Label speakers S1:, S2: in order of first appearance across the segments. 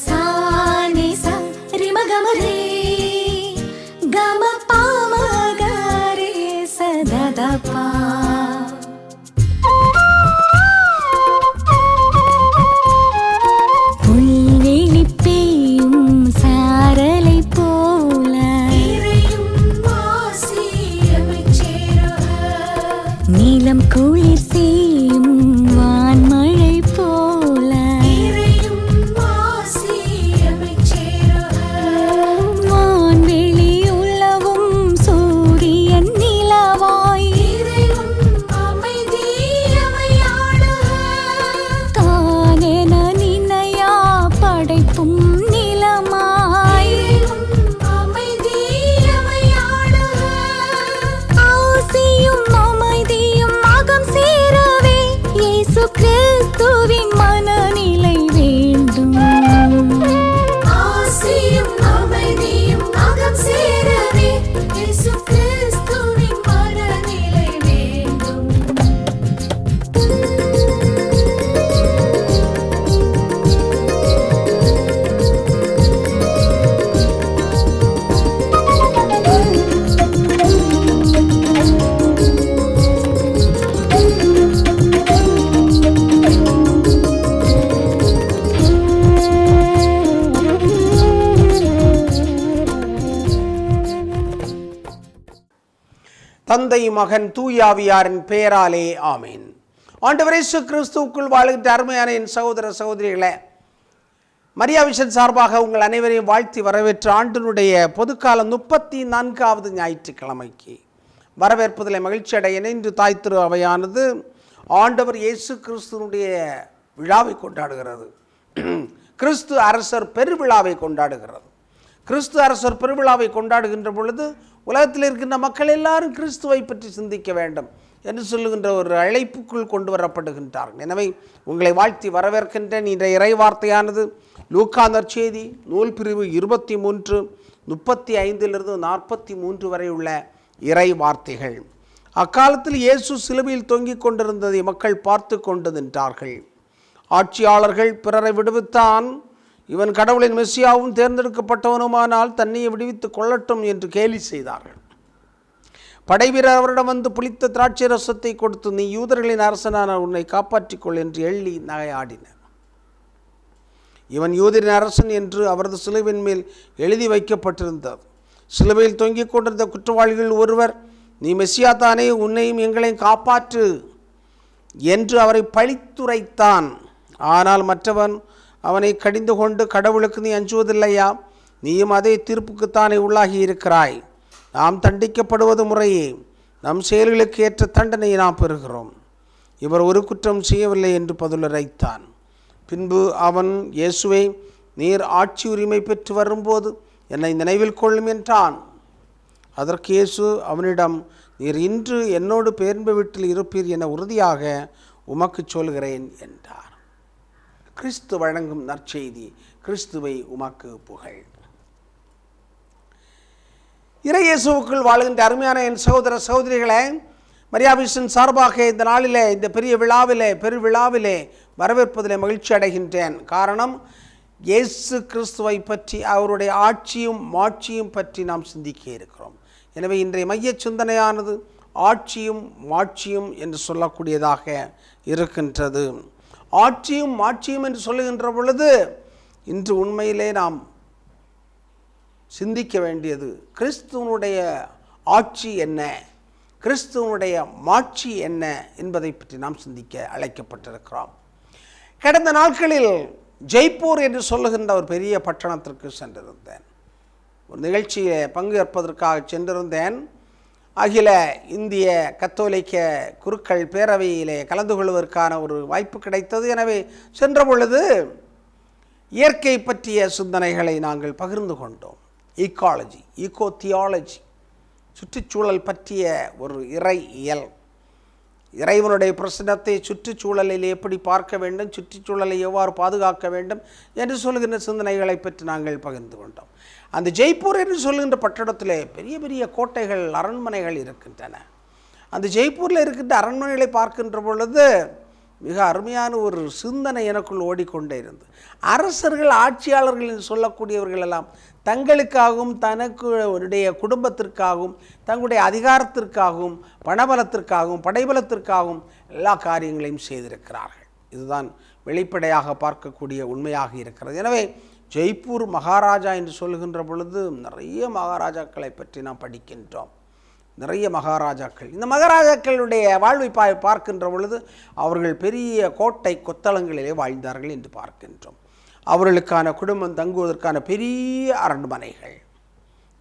S1: sa ni sa ri ma ga ma re ga ma pa ma ga re sa da da pa. புல்வெளி பெய்யும் சாரலை போல நீலம் குளிர் செய்யும் வான்மழை போல வான்வெளி உலவும் சூரியன் நிலவாய் தானென நினையா படைப்பும் நிலமாய் ஆசியும் அமைதியும் அகம் சேரவே இயேசு கிறிஸ்துவின் மனநிலை வேண்டும். ஆசியும் அமைதியும் அகம் சேரவே இயேசு கிறிஸ்துவின் மனநிலை வேண்டும்.
S2: தந்தை மகன் தூயாவியாரின் பெயராலே ஆமீன். ஆண்டவர் இயேசு கிறிஸ்துவுக்குள் வாழ்கின்ற அருமையான என் சகோதர சகோதரிகளே, மரியா விஷன் சார்பாக உங்கள் அனைவரையும் வாழ்த்தி வரவேற்ற ஆண்டினுடைய பொதுக்காலம் 34வது ஞாயிற்றுக்கிழமைக்கு வரவேற்பதில் மகிழ்ச்சி அடைய இணைந்து தாய் திரு அவையானது ஆண்டவர் இயேசு கிறிஸ்துவனுடைய விழாவை கொண்டாடுகிறது. கிறிஸ்து அரசர் பெருவிழாவை கொண்டாடுகிறது. கிறிஸ்து அரசர் பெருவிழாவை கொண்டாடுகின்ற பொழுது உலகத்தில் இருக்கின்ற மக்கள் எல்லாரும் கிறிஸ்துவை பற்றி சிந்திக்க வேண்டும் என்று சொல்லுகின்ற ஒரு அழைப்புக்குள் கொண்டு வரப்படுகின்றார்கள். எனவே உங்களை வாழ்த்தி வரவேற்கின்றேன். இன்றைய இறை வார்த்தையானது லூக்கா நற்செய்தி நூல் பிரிவு 23 35 43 வரை உள்ள இறை வார்த்தைகள். அக்காலத்தில் இயேசு சிலுவையில் தொங்கிக் கொண்டிருந்ததை மக்கள் பார்த்து கொண்டு நின்றார்கள். ஆட்சியாளர்கள் பிறரை விடுவித்தான், இவன் கடவுளின் மெசியாவும் தேர்ந்தெடுக்கப்பட்டவனுமானால் தன்னையை விடுவித்துக் கொள்ளட்டும் என்று கேலி செய்தார்கள். படைவீரர் அவரிடம் வந்து புளித்த திராட்சை ரசத்தை கொடுத்து, நீ யூதர்களின் அரசனான உன்னை காப்பாற்றிக்கொள் என்று எள்ளி நகையாடினர். இவன் யூதரின் அரசன் என்று அவரது சிலுவையின் மேல் எழுதி வைக்கப்பட்டிருந்தது. சிலுவையில் தொங்கிக் கொண்டிருந்த குற்றவாளிகள் ஒருவர், நீ மெசியா தானே, உன்னையும் எங்களையும் காப்பாற்று என்று அவரை பழித்துரைத்தான். ஆனால் மற்றவன் அவனை கடிந்து கொண்டு, கடவுளுக்கு நீ அஞ்சுவதில்லையா? நீயும் அதே தீர்ப்புக்குத்தானே உள்ளாகி இருக்கிறாய். நாம் தண்டிக்கப்படுவது முறையே, நம் செயல்களுக்கு ஏற்ற தண்டனையை நாம் பெறுகிறோம். இவர் ஒரு குற்றம் செய்யவில்லை என்று பதிலுரைத்தான். பின்பு அவன், இயேசுவை, நீர் ஆட்சி உரிமை பெற்று வரும்போது என்னை நினைவில் கொள்ளும் என்றான். அதற்கு இயேசு அவனிடம், நீர் இன்று என்னோடு பேர்ந்த வீட்டில் இருப்பீர் என உறுதியாக உமக்கு சொல்கிறேன் என்றார். கிறிஸ்து வழங்கும் நற்செய்தி. கிறிஸ்துவை உமக்கு புகழ். இறை இயேசுவுக்குள் வாழ்கின்ற அருமையான என் சகோதர சகோதரிகளே, மரியா விஷன் சார்பாக இந்த நாளிலே, இந்த பெரிய விழாவிலே, பெருவிழாவிலே வரவேற்பதிலே மகிழ்ச்சி அடைகின்றேன். காரணம், இயேசு கிறிஸ்துவை பற்றி, அவருடைய ஆட்சியும் மாட்சியும் பற்றி நாம் சிந்திக்க இருக்கிறோம். எனவே இன்றைய மைய சிந்தனையானது ஆட்சியும் மாட்சியும் என்று சொல்லக்கூடியதாக இருக்கின்றது. ஆட்சியும் மாட்சியும் என்று சொல்லுகின்ற பொழுது இன்று உண்மையிலே நாம் சிந்திக்க வேண்டியது, கிறிஸ்துவனுடைய ஆட்சி என்ன, கிறிஸ்துவனுடைய மாட்சி என்ன என்பதை பற்றி நாம் சிந்திக்க அழைக்கப்பட்டிருக்கிறோம். கடந்த நாட்களில் ஜெய்ப்பூர் என்று சொல்லுகின்ற ஒரு பெரிய பட்டணத்திற்கு சென்றிருந்தேன். ஒரு நிகழ்ச்சியை பங்கேற்பதற்காக சென்றிருந்தேன். அகில இந்திய கத்தோலிக்க குருக்கள் பேரவையிலே கலந்து கொள்வதற்கான ஒரு வாய்ப்பு கிடைத்தது. எனவே சென்ற பொழுது இயற்கை பற்றிய சிந்தனைகளை நாங்கள் பகிர்ந்து கொண்டோம். ஈக்காலஜி, ஈகோ தியாலஜி, சுற்றுச்சூழல் பற்றிய ஒரு இறை இயல், இறைவனுடைய பிரசனத்தை சுற்றுச்சூழலில் எப்படி பார்க்க வேண்டும், சுற்றுச்சூழலை எவ்வாறு பாதுகாக்க வேண்டும் என்று சொல்கின்ற சிந்தனைகளை பற்றி நாங்கள் பகிர்ந்து கொண்டோம். அந்த ஜெய்ப்பூர் என்று சொல்கின்ற பட்டணத்தில் பெரிய பெரிய கோட்டைகள், அரண்மனைகள் இருக்கின்றன. அந்த ஜெய்ப்பூரில் இருக்கின்ற அரண்மனைகளை பார்க்கின்ற பொழுது மிக அருமையான ஒரு சிந்தனை எனக்குள் ஓடிக்கொண்டே இருந்தது. அரசர்கள், ஆட்சியாளர்கள் என்று சொல்லக்கூடியவர்கள் எல்லாம் தங்களுக்காகவும் தனக்குடைய குடும்பத்திற்காகவும் தங்களுடைய அதிகாரத்திற்காகவும் பணபலத்திற்காகவும் படைபலத்திற்காகவும் எல்லா காரியங்களையும் செய்திருக்கிறார்கள். இதுதான் வெளிப்படையாக பார்க்கக்கூடிய உண்மையாக இருக்கிறது. எனவே ஜெய்ப்பூர் மகாராஜா என்று சொல்கின்ற பொழுது நிறைய மகாராஜாக்களை பற்றி நாம் படிக்கின்றோம். நிறைய மகாராஜாக்கள், இந்த மகாராஜாக்களுடைய வாழ்வை பார்க்கின்ற பொழுது அவர்கள் பெரிய கோட்டை கொத்தளங்களிலே வாழ்ந்தார்கள் என்று பார்க்கின்றோம். அவர்களுக்கான குடும்பம் தங்குவதற்கான பெரிய அரண்மனைகள்.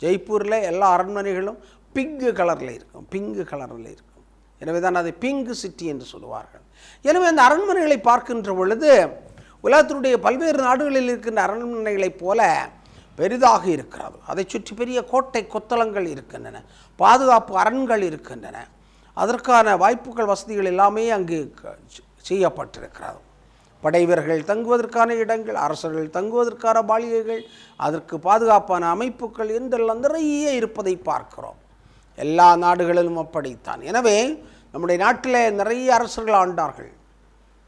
S2: ஜெய்ப்பூரில் எல்லா அரண்மனைகளும் பிங்கு கலரில் இருக்கும். எனவே தான் அதை பிங்க் சிட்டி என்று சொல்லுவார்கள். எனவே அந்த அரண்மனைகளை பார்க்கின்ற பொழுது உலகத்தினுடைய பல்வேறு நாடுகளில் இருக்கின்ற அரண்மனைகளைப் போல பெரிதாக இருக்கிறது. அதை சுற்றி பெரிய கோட்டை கொத்தளங்கள் இருக்கின்றன, பாதுகாப்பு அரண்கள் இருக்கின்றன. அதற்கான வாய்ப்புகள், வசதிகள் எல்லாமே அங்கு செய்யப்பட்டிருக்கிறது. படை வீரர்கள் தங்குவதற்கான இடங்கள், அரசர்கள் தங்குவதற்கான மாளிகைகள், அதற்கு பாதுகாப்பான அமைப்புகள் என்றெல்லாம் நிறைய இருப்பதை பார்க்கிறோம். எல்லா நாடுகளிலும் அப்படித்தான். எனவே நம்முடைய நாட்டில் நிறைய அரசர்கள் ஆண்டார்கள்.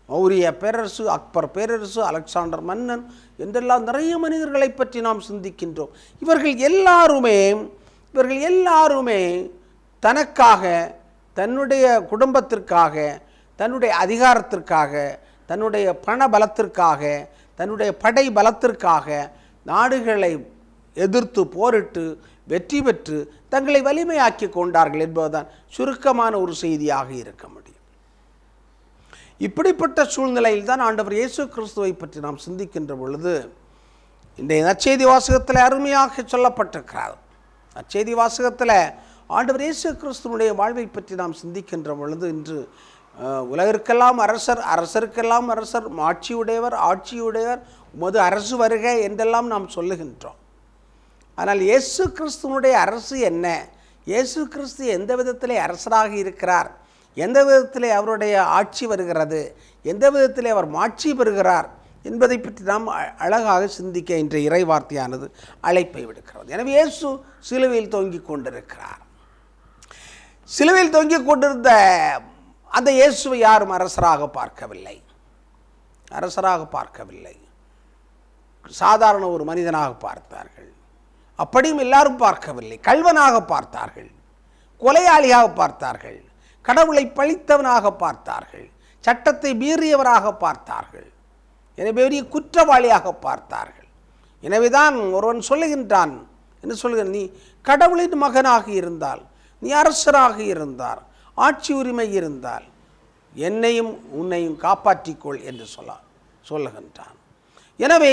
S2: மௌரிய பேரரசு, அக்பர் பேரரசு, அலெக்சாண்டர் மன்னன் என்றெல்லாம் நிறைய மனிதர்களை பற்றி நாம் சிந்திக்கின்றோம். இவர்கள் எல்லாருமே தனக்காக, தன்னுடைய குடும்பத்திற்காக, தன்னுடைய அதிகாரத்திற்காக, தன்னுடைய பண பலத்திற்காக, தன்னுடைய படை பலத்திற்காக நாடுகளை எதிர்த்து போரிட்டு வெற்றி பெற்று தங்களை வலிமையாக்கி கொண்டார்கள் என்பதுதான் சுருக்கமான ஒரு செய்தியாக இருக்க முடியும். இப்படிப்பட்ட சூழ்நிலையில் தான் ஆண்டவர் இயேசு கிறிஸ்துவை பற்றி நாம் சிந்திக்கின்ற பொழுது இன்றைய நற்செய்தி வாசகத்தில் அருமையாக சொல்லப்பட்டிருக்கிறார். நற்செய்தி வாசகத்தில் ஆண்டவர் இயேசு கிறிஸ்துவனுடைய வாழ்வை பற்றி நாம் சிந்திக்கின்ற பொழுது இன்று உலகிற்கெல்லாம் அரசர், அரசருக்கெல்லாம் அரசர், ஆட்சியுடையவர், உமது அரசு வருக என்றெல்லாம் நாம் சொல்லுகின்றோம். ஆனால் இயேசு கிறிஸ்துவனுடைய அரசு என்ன? இயேசு கிறிஸ்து எந்த விதத்திலே அரசராக இருக்கிறார்? எந்த விதத்திலே அவருடைய ஆட்சி வருகிறது? எந்த விதத்திலே அவர் மாட்சி பெறுகிறார் என்பதை பற்றி நாம் அழகாக சிந்திக்க இன்றைய இறை வார்த்தையானது அழைப்பை விடுக்கிறது. எனவே இயேசு சிலுவையில் தொங்கிக் கொண்டிருக்கிறார். சிலுவையில் தொங்கிக் கொண்டிருந்த அந்த இயேசுவை யாரும் அரசராக பார்க்கவில்லை. சாதாரண ஒரு மனிதனாக பார்த்தார்கள். அப்படியும் எல்லாரும் பார்க்கவில்லை. கள்வனாக பார்த்தார்கள், கொலையாளியாக பார்த்தார்கள், கடவுளை பழித்தவனாக பார்த்தார்கள், சட்டத்தை மீறியவராக பார்த்தார்கள், எனவே பெரிய குற்றவாளியாக பார்த்தார்கள். எனவேதான் ஒருவன் சொல்லுகின்றான், என்ன சொல்லுகிற, நீ கடவுளின் மகனாக இருந்தால், நீ அரசராக இருந்தால், ஆட்சி உரிமை இருந்தால் என்னையும் உன்னையும் காப்பாற்றிக்கொள் என்று சொல்லுகின்றான். எனவே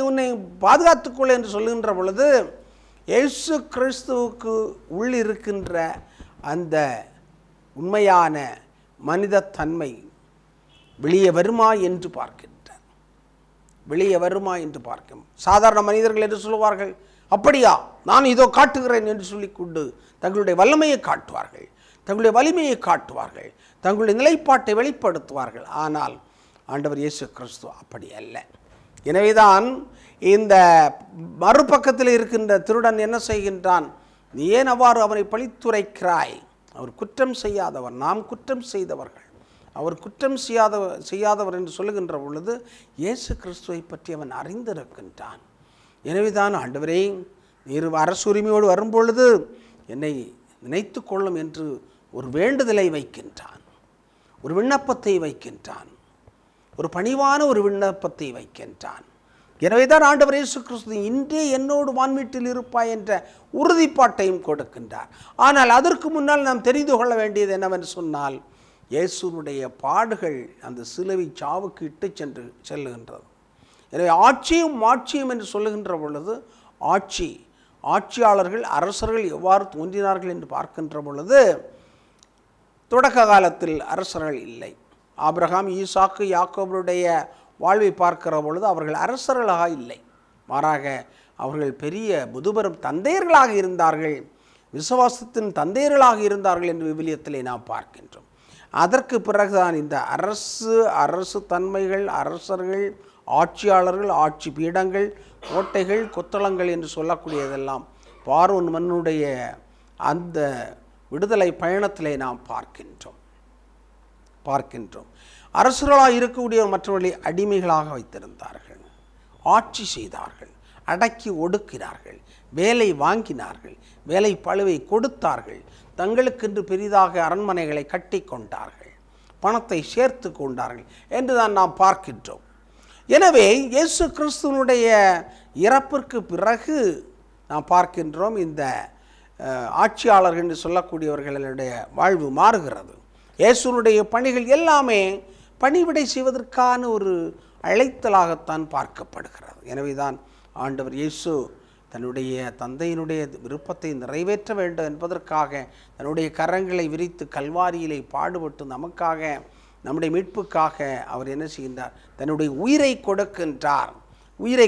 S2: உன்னை பாதுகாத்துக்கொள் என்று சொல்லுகின்ற பொழுது இயேசு கிறிஸ்துவுக்கு உள்ளிருக்கின்ற அந்த உண்மையான மனித தன்மை வெளியே வருமா என்று பார்க்கின்றார். சாதாரண மனிதர்கள் என்று சொல்லுவார்கள், அப்படியா நான் இதோ காட்டுகிறேன் என்று சொல்லிக்கொண்டு தங்களுடைய வல்லமையை காட்டுவார்கள், தங்களுடைய வலிமையை காட்டுவார்கள், தங்களுடைய நிலைப்பாட்டை வெளிப்படுத்துவார்கள். ஆனால் ஆண்டவர் இயேசு கிறிஸ்து அப்படி அல்ல. எனவேதான் இந்த மறுபக்கத்தில் இருக்கின்ற திருடன் என்ன செய்கின்றான்? நீ ஏன் அவ்வாறு அவனை பழித்துரைக்கிறாய்? அவர் குற்றம் செய்யாதவர், நாம் குற்றம் செய்தவர்கள். அவர் குற்றம் செய்யாதவர் என்று சொல்லுகின்ற பொழுது இயேசு கிறிஸ்துவை பற்றி அவன் அறிந்திருக்கின்றான். எனவேதான் ஆண்டவரே, நீர் அரசு உரிமையோடு வரும்பொழுது என்னை நினைத்து கொள்ளும் என்று ஒரு வேண்டுதலை வைக்கின்றான், ஒரு விண்ணப்பத்தை வைக்கின்றான், ஒரு பணிவான ஒரு விண்ணப்பத்தை வைக்கின்றான். எனவேதான் ஆண்டவர் இயேசு கிறிஸ்து இன்றே என்னோடு வான்வீட்டில் இருப்பாய் என்ற உறுதிப்பாட்டையும் கொடுக்கின்றார். ஆனால் அதற்கு முன்னால் நாம் தெரிந்து கொள்ள வேண்டியது என்னவென்று சொன்னால், இயேசுனுடைய பாடுகள் அந்த சிலுவை சாவுக்கு இட்டு செல்லுகின்றது. எனவே ஆட்சியும் என்று சொல்லுகின்ற பொழுது ஆட்சியாளர்கள், அரசர்கள் எவ்வாறு தோன்றினார்கள் என்று பார்க்கின்ற பொழுது தொடக்க காலத்தில் அரசர்கள் இல்லை. ஆபிரகாம், ஈசாக்கு, யாக்கோபுடைய வாழ்வை பார்க்கிற பொழுது அவர்கள் அரசர்களாக இல்லை, மாறாக அவர்கள் பெரிய முதுபெரும் தந்தையர்களாக இருந்தார்கள், விசுவாசத்தின் தந்தையர்களாக இருந்தார்கள் என்று விவிலியத்திலே நாம் பார்க்கின்றோம். அதற்கு பிறகுதான் இந்த அரசு தன்மைகள், அரசர்கள், ஆட்சியாளர்கள், ஆட்சி பீடங்கள், கோட்டைகள், கொத்தளங்கள் என்று சொல்லக்கூடியதெல்லாம் பார்வோன் மன்னுடைய அந்த விடுதலை பயணத்திலே நாம் பார்க்கின்றோம். அரசர்களாக இருக்கக்கூடிய மற்றவர்களை அடிமைகளாக வைத்திருந்தார்கள். ஆட்சி செய்தார்கள், அடக்கி ஒடுக்கினார்கள், வேலை வாங்கினார்கள், வேலை பளுவை கொடுத்தார்கள், தங்களுக்கென்று பெரிதாக அரண்மனைகளை கட்டி கொண்டார்கள், பணத்தை சேர்த்து கொண்டார்கள் என்றுதான் நாம் பார்க்கின்றோம். எனவே இயேசு கிறிஸ்துவனுடைய இறப்பிற்கு பிறகு நாம் பார்க்கின்றோம் இந்த ஆட்சியாளர்கள் என்று சொல்லக்கூடியவர்களுடைய வாழ்வு மாறுகிறது. இயேசுனுடைய பணிகள் எல்லாமே பணிவிடை செய்வதற்கான ஒரு அழைத்தலாகத்தான் பார்க்கப்படுகிறது. எனவே தான் ஆண்டவர் இயேசு தன்னுடைய தந்தையினுடைய விருப்பத்தை நிறைவேற்ற வேண்டும் என்பதற்காக தன்னுடைய கரங்களை விரித்து கல்வாரியிலே பாடுபட்டு நமக்காக, நம்முடைய மீட்புக்காக அவர் என்ன செய்கின்றார்? தன்னுடைய உயிரை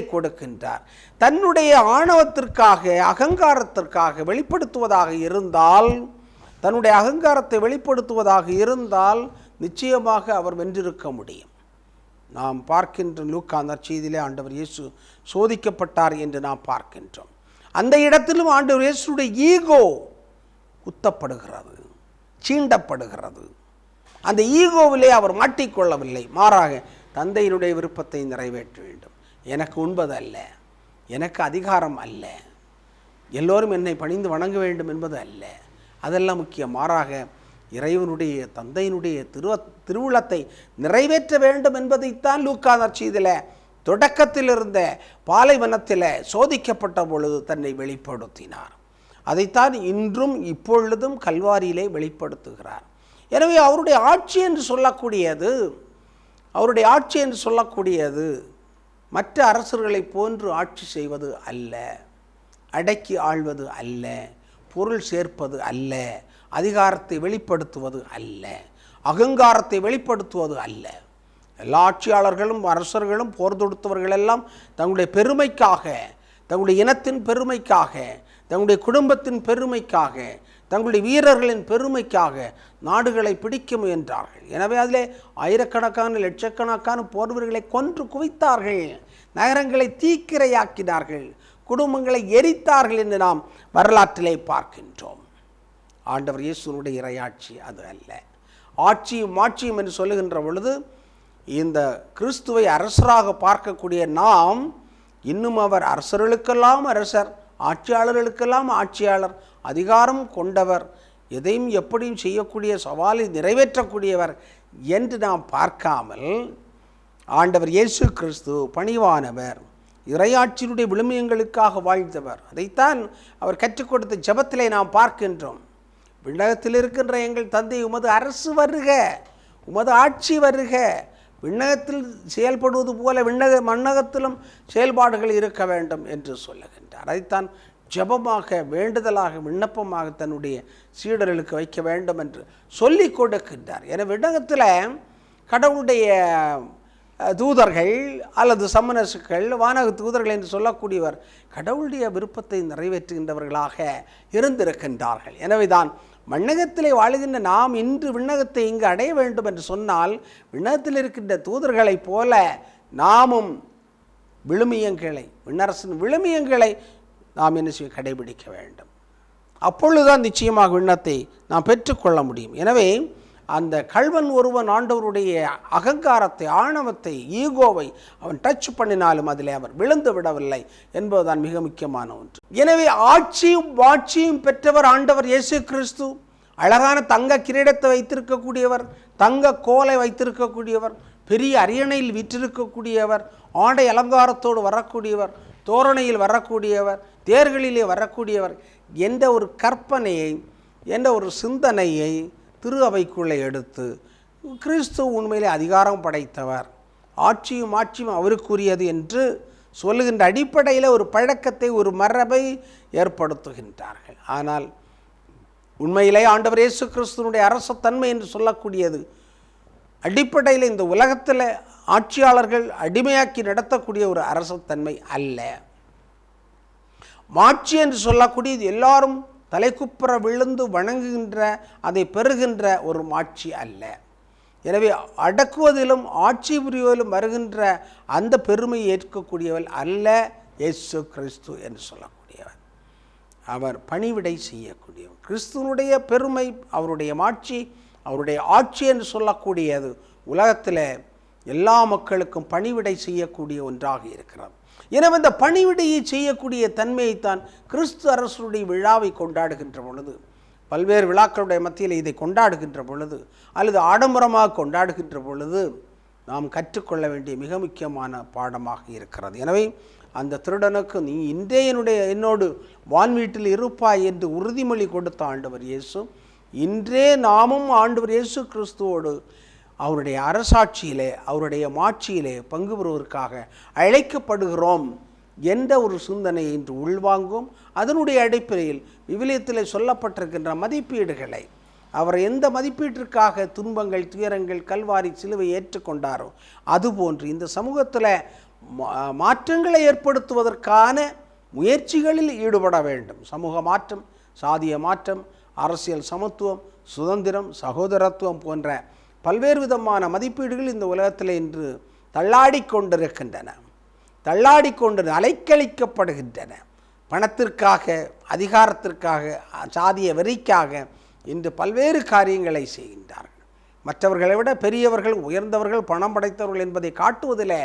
S2: கொடுக்கின்றார். தன்னுடைய ஆணவத்திற்காக, அகங்காரத்திற்காக வெளிப்படுத்துவதாக இருந்தால், தன்னுடைய அகங்காரத்தை வெளிப்படுத்துவதாக இருந்தால் நிச்சயமாக அவர் வென்றிருக்க முடியும். நாம் பார்க்கின்ற லூக்கா நற்செய்தியிலே ஆண்டவர் இயேசு சோதிக்கப்பட்டார் என்று நாம் பார்க்கின்றோம். அந்த இடத்திலும் ஆண்டவர் இயேசுடைய ஈகோ குத்தப்படுகிறது, சீண்டப்படுகிறது. அந்த ஈகோவிலே அவர் மாட்டிக்கொள்ளவில்லை. மாறாக தந்தையினுடைய விருப்பத்தை நிறைவேற்ற வேண்டும். எனக்கு உண்பது அல்ல, எனக்கு அதிகாரம் அல்ல, எல்லோரும் என்னை பணிந்து வணங்க வேண்டும் என்பது அல்ல, அதெல்லாம் முக்கியம். மாறாக இறைவனுடைய தந்தையினுடைய திருவுளத்தை நிறைவேற்ற வேண்டும் என்பதைத்தான் லூக்கா நற்செய்தியிலே தொடக்கத்தில் இருந்த பாலைவனத்தில் சோதிக்கப்பட்ட பொழுது தன்னை வெளிப்படுத்தினார். அதைத்தான் இன்றும் இப்பொழுதும் கல்வாரியிலே வெளிப்படுத்துகிறார். எனவே அவருடைய ஆட்சி என்று சொல்லக்கூடியது மற்ற அரசர்களைப் போன்று ஆட்சி செய்வது அல்ல, அடக்கி ஆள்வது அல்ல, பொருள் சேர்ப்பது அல்ல, அதிகாரத்தை வெளிப்படுத்துவது அல்ல, அகங்காரத்தை வெளிப்படுத்துவது அல்ல. எல்லா ஆட்சியாளர்களும் அரசர்களும் போர் தொடுத்தவர்களெல்லாம் தங்களுடைய பெருமைக்காக, தங்களுடைய இனத்தின் பெருமைக்காக, தங்களுடைய குடும்பத்தின் பெருமைக்காக, தங்களுடைய வீரர்களின் பெருமைக்காக நாடுகளை பிடிக்க முயன்றார்கள். எனவே அதிலே ஆயிரக்கணக்கான லட்சக்கணக்கான போர் வீரர்களை கொன்று குவித்தார்கள், நகரங்களை தீக்கிரையாக்கினார்கள், குடும்பங்களை எரித்தார்கள் என்று நாம் வரலாற்றிலே பார்க்கின்றோம். ஆண்டவர் இயேசுனுடைய இறையாட்சி அது அல்ல. ஆட்சியும் மாட்சியும் என்று சொல்லுகின்ற பொழுது இந்த கிறிஸ்துவை அரசராக பார்க்கக்கூடிய நாம் இன்னும் அவர் அரசர்களுக்கெல்லாம் அரசர், ஆட்சியாளர்களுக்கெல்லாம் ஆட்சியாளர், அதிகாரம் கொண்டவர், எதையும் எப்படியும் செய்யக்கூடிய, சவாலை நிறைவேற்றக்கூடியவர் என்று நாம் பார்க்காமல் ஆண்டவர் இயேசு கிறிஸ்து பணிவானவர், இறையாட்சியினுடைய விழுமியங்களுக்காக வாழ்ந்தவர். அதைத்தான் அவர் கற்றுக் கொடுத்த ஜெபத்திலே நாம் பார்க்கின்றோம். விண்ணகத்தில் இருக்கின்ற எங்கள் தந்தை, உமது அரசு வருக, உமது ஆட்சி வருக, விண்ணகத்தில் செயல்படுவது போல மண்ணகத்திலும் செயல்பாடுகள் இருக்க வேண்டும் என்று சொல்லுகின்றார். அதைத்தான் ஜெபமாக, வேண்டுதலாக, விண்ணப்பமாக தன்னுடைய சீடர்களுக்கு வைக்க வேண்டும் என்று சொல்லி கொடுக்கின்றார். எனவே விண்ணகத்தில் கடவுளுடைய தூதர்கள் அல்லது சம்மனசுக்கள், வானக தூதர்கள் என்று சொல்லக்கூடியவர் கடவுளுடைய விருப்பத்தை நிறைவேற்றுகின்றவர்களாக இருந்திருக்கின்றார்கள். எனவே தான் மண்ணகத்திலே வாழுகின்ற நாம் இன்று விண்ணகத்தை இங்கு அடைய வேண்டும் என்று சொன்னால், விண்ணகத்தில் இருக்கின்ற தூதர்களைப் போல நாமும் விழுமியங்களை, விண்ணரசின் விழுமியங்களை நாம் என்ன செய்ய கடைபிடிக்க வேண்டும். அப்பொழுதுதான் நிச்சயமாக விண்ணத்தை நாம் பெற்றுக்கொள்ள முடியும். எனவே அந்த கள்வன் ஒருவன் ஆண்டவருடைய அகங்காரத்தை, ஆணவத்தை, ஈகோவை அவன் டச் பண்ணினாலும் அதில் அவர் விழுந்து விடவில்லை என்பதுதான் மிக முக்கியமான ஒன்று. எனவே ஆட்சியும் வாட்சியும் பெற்றவர் ஆண்டவர் இயேசு கிறிஸ்து. அழகான தங்க கிரீடத்தை வைத்திருக்கக்கூடியவர், தங்க கோலை வைத்திருக்கக்கூடியவர், பெரிய அரியணையில் விற்றிருக்கக்கூடியவர், ஆடை அலங்காரத்தோடு வரக்கூடியவர், தோரணையில் வரக்கூடியவர், தேர்களிலே வரக்கூடியவர் என்ற ஒரு கற்பனையை, என்ற ஒரு சிந்தனையை திரு அவைக்குள்ளே எடுத்து கிறிஸ்து உண்மையிலே அதிகாரம் படைத்தவர், ஆட்சியும் ஆட்சியும் அவருக்குரியது என்று சொல்லுகின்ற அடிப்படையில் ஒரு பழக்கத்தை, ஒரு மரபை ஏற்படுத்துகின்றார்கள். ஆனால் உண்மையிலே ஆண்டவர் இயேசு கிறிஸ்துவனுடைய அரசத்தன்மை என்று சொல்லக்கூடியது அடிப்படையில் இந்த உலகத்தில் ஆட்சியாளர்கள் அடிமையாக்கி நடத்தக்கூடிய ஒரு அரசத்தன்மை அல்ல. மாட்சி என்று சொல்லக்கூடியது எல்லாரும் தலைக்குப்புற விழுந்து வணங்குகின்ற, அதை பெறுகின்ற ஒரு மாட்சி அல்ல. எனவே அடக்குவதிலும் ஆட்சி புரிவதிலும் வருகின்ற அந்த பெருமையை ஏற்கக்கூடியவள் அல்ல இயேசு கிறிஸ்து என்று சொல்லக்கூடியவர். அவர் பணிவிடை செய்யக்கூடியவர். கிறிஸ்துவனுடைய பெருமை, அவருடைய மாட்சி, அவருடைய ஆட்சி என்று சொல்லக்கூடியது உலகத்தில் எல்லா மக்களுக்கும் பணிவிடை செய்யக்கூடிய ஒன்றாக இருக்கிறது. எனவே இந்த பணிவிடையை செய்யக்கூடிய தன்மையைத்தான் கிறிஸ்து அரசுடைய விழாவை கொண்டாடுகின்ற பொழுது, பல்வேறு விழாக்களுடைய மத்தியில் இதை கொண்டாடுகின்ற பொழுது அல்லது ஆடம்பரமாக கொண்டாடுகின்ற பொழுது நாம் கற்றுக்கொள்ள வேண்டிய மிக முக்கியமான பாடமாக இருக்கிறது. எனவே அந்த திருடனுக்கு நீ இன்றே என்னோடு வான்வீட்டில் இருப்பாய் என்று உறுதிமொழி கொடுத்த ஆண்டவர் இயேசு, இன்றே நாமும் ஆண்டவர் இயேசு கிறிஸ்துவோடு அவருடைய அரசாட்சியிலே அவருடைய மாட்சியிலே பங்கு பெறுவதற்காக அழைக்கப்படுகிறோம் என்ற ஒரு சிந்தனை இன்று உள்வாங்கும். அதனுடைய அடிப்படையில் விவிலியத்தில் சொல்லப்பட்டிருக்கின்ற மதிப்பீடுகளை, அவர் எந்த மதிப்பீட்டிற்காக துன்பங்கள், துயரங்கள், கல்வாரி சிலுவை ஏற்றுக்கொண்டாரோ அதுபோன்று இந்த சமூகத்தில் மாற்றங்களை ஏற்படுத்துவதற்கான முயற்சிகளில் ஈடுபட வேண்டும். சமூக மாற்றம், சாதிய மாற்றம், அரசியல் சமத்துவம், சுதந்திரம், சகோதரத்துவம் போன்ற பல்வேறு விதமான மதிப்பீடுகள் இந்த உலகத்தில் இன்று தள்ளாடிக்கொண்டிருக்கின்றன, அலைக்கழிக்கப்படுகின்றன. பணத்திற்காக, அதிகாரத்திற்காக, சாதிய வெறிக்காக இன்று பல்வேறு காரியங்களை செய்கின்றார்கள். மற்றவர்களை விட பெரியவர்கள், உயர்ந்தவர்கள், பணம் படைத்தவர்கள் என்பதை காட்டுவதில்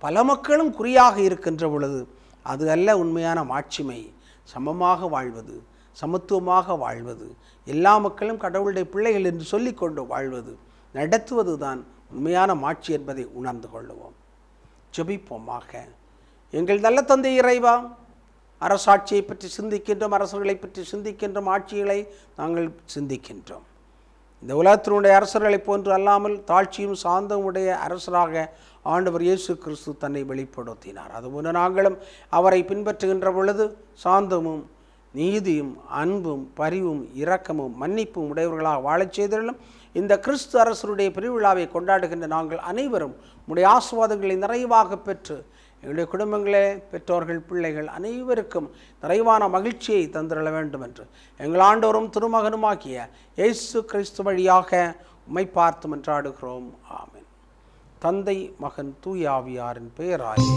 S2: பல மக்களும் குறியாக இருக்கின்ற பொழுது அது அல்ல உண்மையான மாட்சிமை. சமமாக வாழ்வது, சமத்துவமாக வாழ்வது, எல்லா மக்களும் கடவுளுடைய பிள்ளைகள் என்று சொல்லிக்கொண்டு வாழ்வது, நடத்துவது தான் உண்மையான மாட்சி என்பதை உணர்ந்து கொள்ளுவோம். ஜெபிப்போமாக. எங்கள் நல்ல தந்தை இறைவா, அரசாட்சியை பற்றி சிந்திக்கின்றோம், அரசர்களை பற்றி சிந்திக்கின்றோம், ஆட்சிகளை நாங்கள் சிந்திக்கின்றோம். இந்த உலகத்தினுடைய அரசர்களைப் போன்று அல்லாமல் தாழ்ச்சியும் சாந்தமும் உடைய அரசராக ஆண்டவர் இயேசு கிறிஸ்து தன்னை வெளிப்படுத்தினார். அதுபோன்று நாங்களும் அவரை பின்பற்றுகின்ற பொழுது சாந்தமும் நீதியும் அன்பும் பரிவும் இரக்கமும் மன்னிப்பும் உடையவர்களாக வாழச் செய்திருந்தும் இந்த கிறிஸ்து அரசருடைய பெருவிழாவை கொண்டாடுகின்ற நாங்கள் அனைவரும் உடைய ஆசீர்வாதங்களை நிறைவாக பெற்று எங்களுடைய குடும்பங்களே, பெற்றோர்கள், பிள்ளைகள் அனைவருக்கும் நிறைவான மகிழ்ச்சியை தந்திரள வேண்டும் என்று எங்கள் ஆண்டவரும் திருமகனுமாகிய இயேசு கிறிஸ்து வழியாக உம்மை பார்த்து மன்றாடுகிறோம். ஆமென். தந்தை, மகன், தூய ஆவியாரின் பெயராலே.